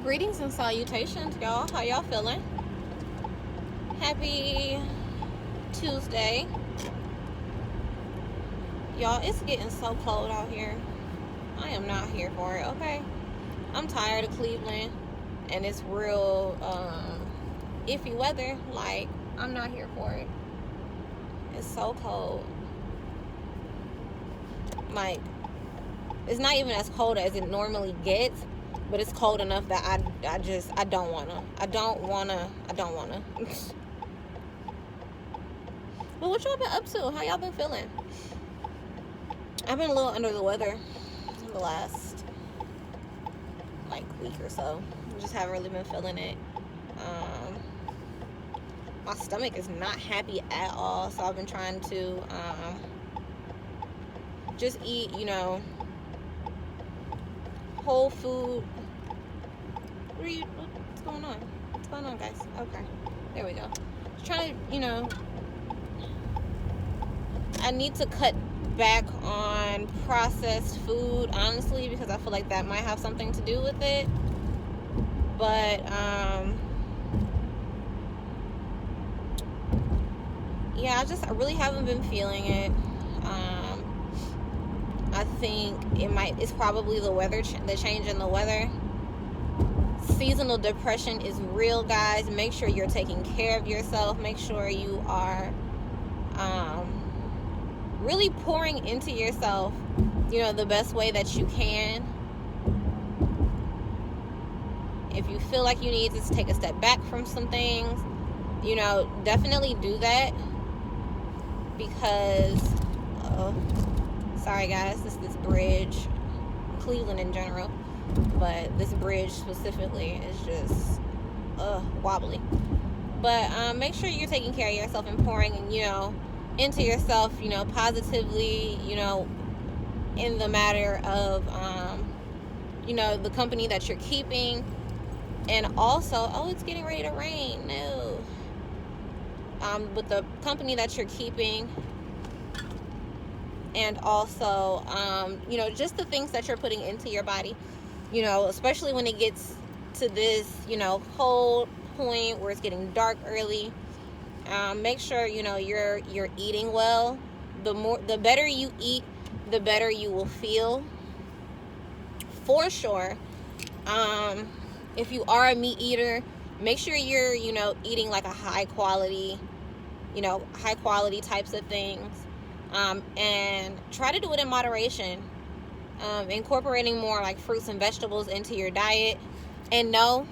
Greetings and salutations, y'all. How y'all feeling? Happy Tuesday. Y'all, it's getting so cold out here. I am not here for it, okay? I'm tired of Cleveland, and it's real iffy weather. Like, I'm not here for it. It's so cold. Like, it's not even as cold as it normally gets, but it's cold enough that I don't wanna. But what y'all been up to? How y'all been feeling? I've been a little under the weather the last week or so. I just haven't really been feeling it. My stomach is not happy at all, so I've been trying to just eat, whole food. What's going on? What's going on, guys? Okay, there we go. Just trying to, I need to cut back on processed food, honestly, because I feel like that might have something to do with it. But yeah, I really haven't been feeling it. I think it's probably the weather, the change in the weather. Seasonal depression is real, guys. Make sure you're taking care of yourself. Make sure you are really pouring into yourself, the best way that you can. If you feel like you need to take a step back from some things, definitely do that. Because, sorry guys, this bridge, Cleveland in general, but this bridge specifically is just wobbly. But make sure you're taking care of yourself and pouring, into yourself, positively, in the matter of, the company that you're keeping. And also, it's getting ready to rain. No. With the company that you're keeping. And also, just the things that you're putting into your body. Especially when it gets to this, cold point where it's getting dark early. Make sure you're eating well. The better you eat, the better you will feel, for sure. If you are a meat eater, make sure you're eating like a high quality types of things, and try to do it in moderation. Incorporating more like fruits and vegetables into your diet. And no,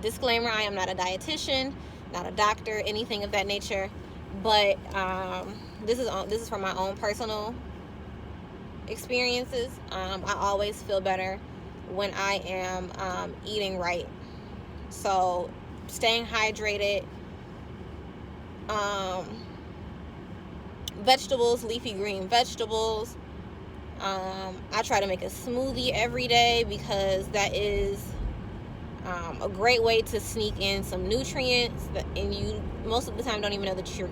disclaimer, I am not a dietitian, not a doctor, anything of that nature, but this is from my own personal experiences. I always feel better when I am eating right. So staying hydrated, vegetables, leafy green vegetables. I try to make a smoothie every day because that is a great way to sneak in some nutrients, and you most of the time don't even know that you're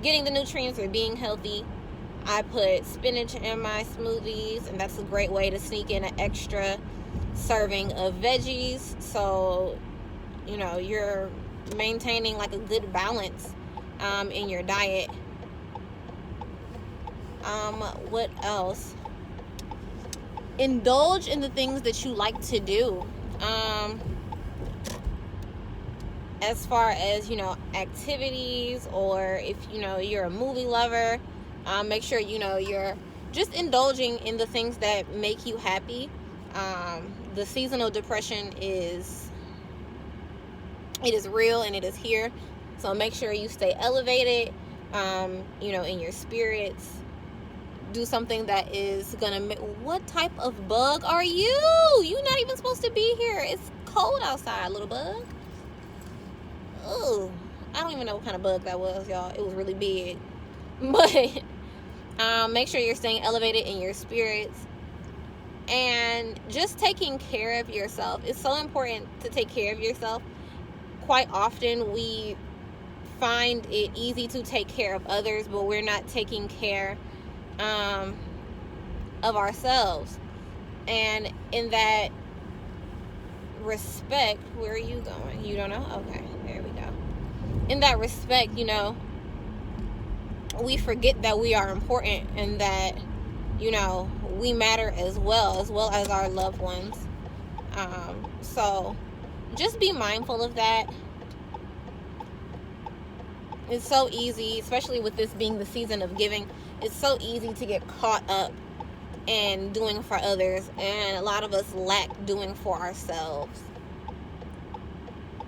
getting the nutrients or being healthy. I put spinach in my smoothies, and that's a great way to sneak in an extra serving of veggies, so you're maintaining like a good balance in your diet. What else? Indulge in the things that you like to do. As far as activities, or if you're a movie lover, make sure you're just indulging in the things that make you happy. The seasonal depression is real, and it is here, so make sure you stay elevated, in your spirits. Do something that is gonna make... What type of bug are you? You're not even supposed to be here. It's cold outside, little bug. Ooh, I don't even know what kind of bug that was, y'all. It was really big. But make sure you're staying elevated in your spirits, and just taking care of yourself. It's so important to take care of yourself. Quite often we find it easy to take care of others, but we're not taking care of ourselves. And in that respect, where are you going? You don't know? Okay, there we go. In that respect, you know, we forget that we are important and that, you know, we matter as well as our loved ones. So just be mindful of that. It's so easy, especially with this being the season of giving, it's so easy to get caught up in doing for others, and a lot of us lack doing for ourselves.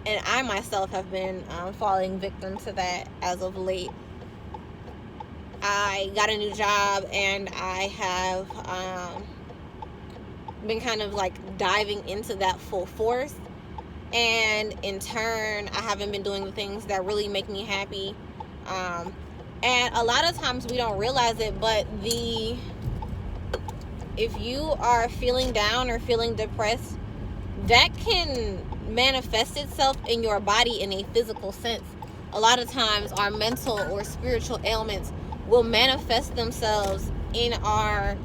And I myself have been falling victim to that as of late. I got a new job, and I have been kind of like diving into that full force. And in turn, I haven't been doing the things that really make me happy. And a lot of times we don't realize it, but if you are feeling down or feeling depressed, that can manifest itself in your body in a physical sense. A lot of times our mental or spiritual ailments will manifest themselves in our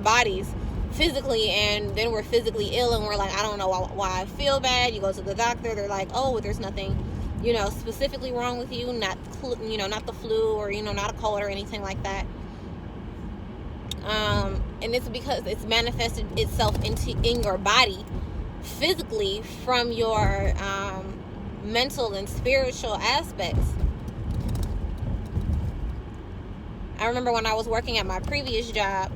bodies physically, and then we're physically ill and we're like, I don't know why I feel bad. You go to the doctor, they're like, oh, there's nothing, you know, specifically wrong with you, not the flu, or, you know, not a cold or anything like that. And it's because it's manifested itself in your body physically from your mental and spiritual aspects. I remember when I was working at my previous job,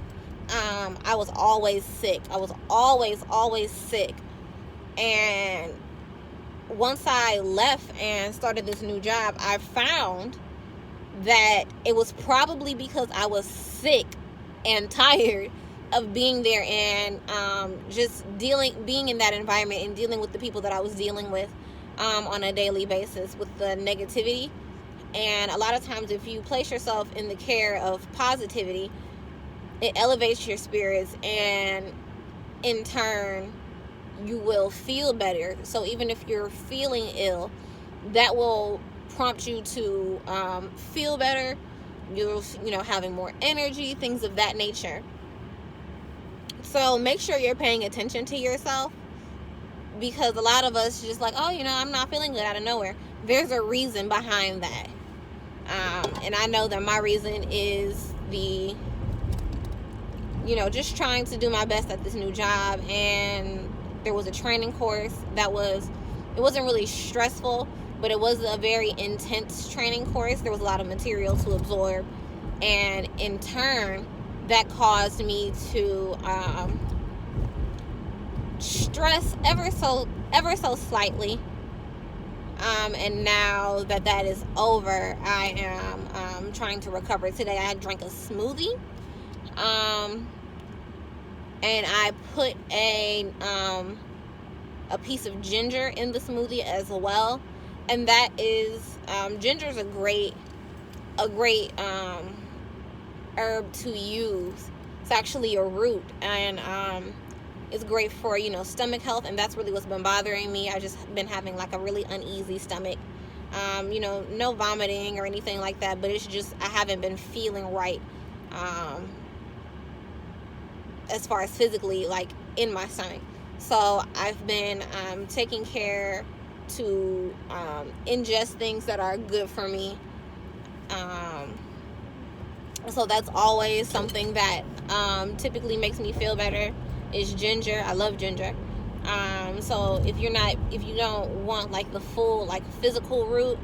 I was always sick. I was always sick. And once I left and started this new job, I found that it was probably because I was sick and tired of being there and just being in that environment and dealing with the people that I was dealing with on a daily basis with the negativity. And a lot of times, if you place yourself in the care of positivity, it elevates your spirits, and in turn, you will feel better. So even if you're feeling ill, that will prompt you to feel better. You're, having more energy, things of that nature. So make sure you're paying attention to yourself, because a lot of us just like, oh, I'm not feeling good out of nowhere. There's a reason behind that. And I know that my reason is just trying to do my best at this new job. And there was a training course it wasn't really stressful, but it was a very intense training course. There was a lot of material to absorb. And in turn, that caused me to stress ever so slightly. And now that is over, I am trying to recover. Today I drank a smoothie, and I put a piece of ginger in the smoothie as well. And that is ginger is a great herb to use. It's actually a root, and it's great for stomach health, and that's really what's been bothering me. I just been having like a really uneasy stomach. No vomiting or anything like that, but it's just I haven't been feeling right as far as physically, like in my stomach. So I've been taking care to ingest things that are good for me. So that's always something that typically makes me feel better is ginger. I love ginger. So if you don't want like the full like physical root,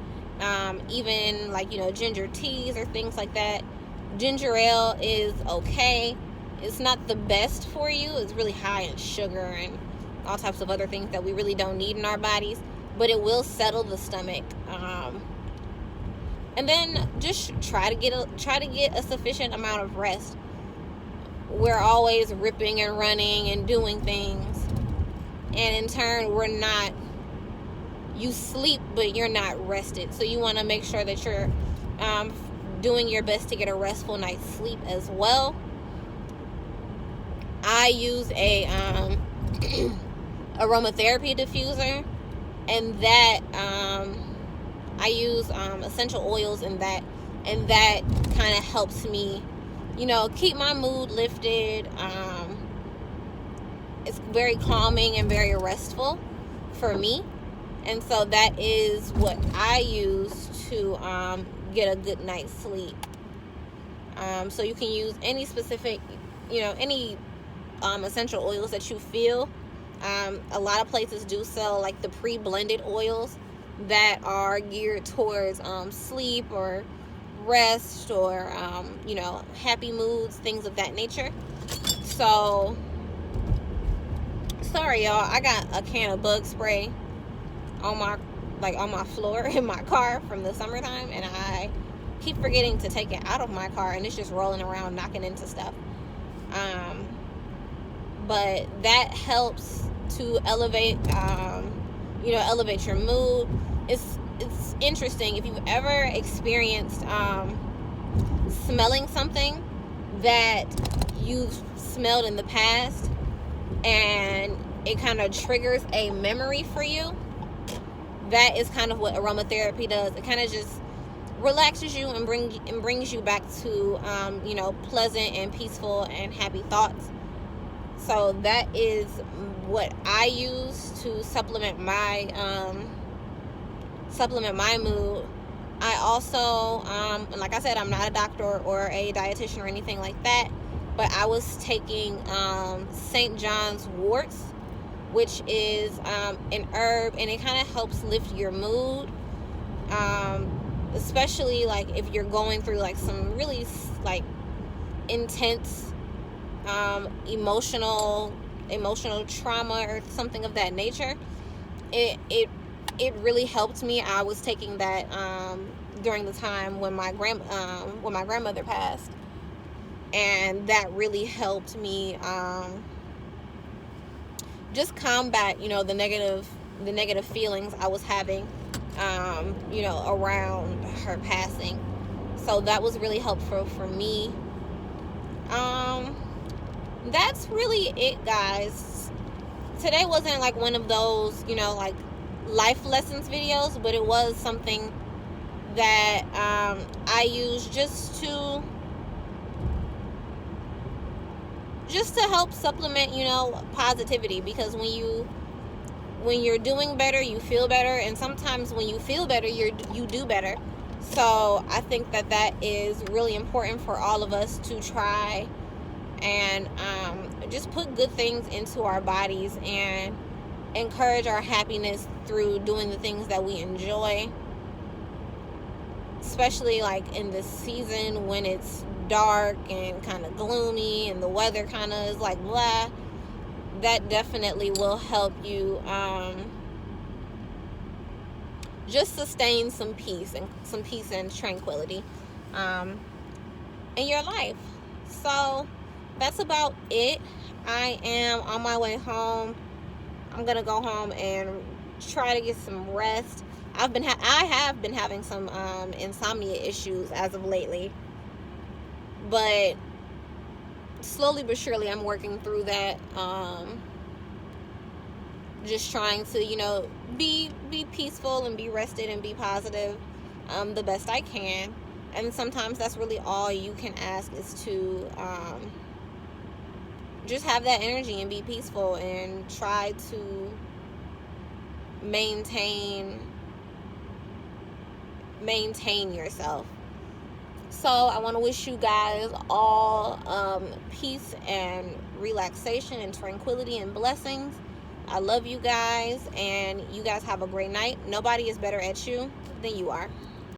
even like ginger teas or things like that, ginger ale is okay. It's not the best for you. It's really high in sugar and all types of other things that we really don't need in our bodies, but it will settle the stomach. And then just try to get a sufficient amount of rest. We're always ripping and running and doing things, and in turn you sleep, but you're not rested. So you want to make sure that you're doing your best to get a restful night's sleep as well. I use a aromatherapy diffuser, and that I use essential oils in that, and that kind of helps me keep my mood lifted, It's very calming and very restful for me. And so that is what I use to get a good night's sleep. So you can use any specific, any essential oils that you feel. A lot of places do sell like the pre-blended oils that are geared towards sleep or rest or happy moods, things of that nature. So sorry y'all, I got a can of bug spray on my floor in my car from the summertime, and I keep forgetting to take it out of my car, and it's just rolling around knocking into stuff. But that helps to elevate your mood. It's interesting if you've ever experienced smelling something that you've smelled in the past and it kind of triggers a memory for you. That is kind of what aromatherapy does. It kind of just relaxes you and brings you back to pleasant and peaceful and happy thoughts. So that is what I use to supplement my mood. I also, like I said, I'm not a doctor or a dietitian or anything like that, but I was taking St. John's worts, which is an herb, and it kind of helps lift your mood, especially like if you're going through like some really like intense emotional trauma or something of that nature. It really helped me. I was taking that during the time when my grandmother passed, and that really helped me just combat the negative feelings I was having around her passing. So that was really helpful for me. That's really it, guys. Today wasn't like one of those like life lessons videos, but it was something that I use just to help supplement positivity, because when you're doing better, you feel better, and sometimes when you feel better, you do better. So I think that is really important for all of us to try and just put good things into our bodies and encourage our happiness through doing the things that we enjoy, especially like in this season when it's dark and kind of gloomy and the weather kind of is like blah. That definitely will help you just sustain some peace and tranquility in your life. So that's about it. I am on my way home. I'm gonna go home and try to get some rest. I have been having some insomnia issues as of lately, but slowly but surely I'm working through that. Just trying to be peaceful and be rested and be positive the best I can. And sometimes that's really all you can ask, is to just have that energy and be peaceful and try to maintain yourself. So I want to wish you guys all peace and relaxation and tranquility and blessings. I love you guys, and you guys have a great night. Nobody is better at you than you are.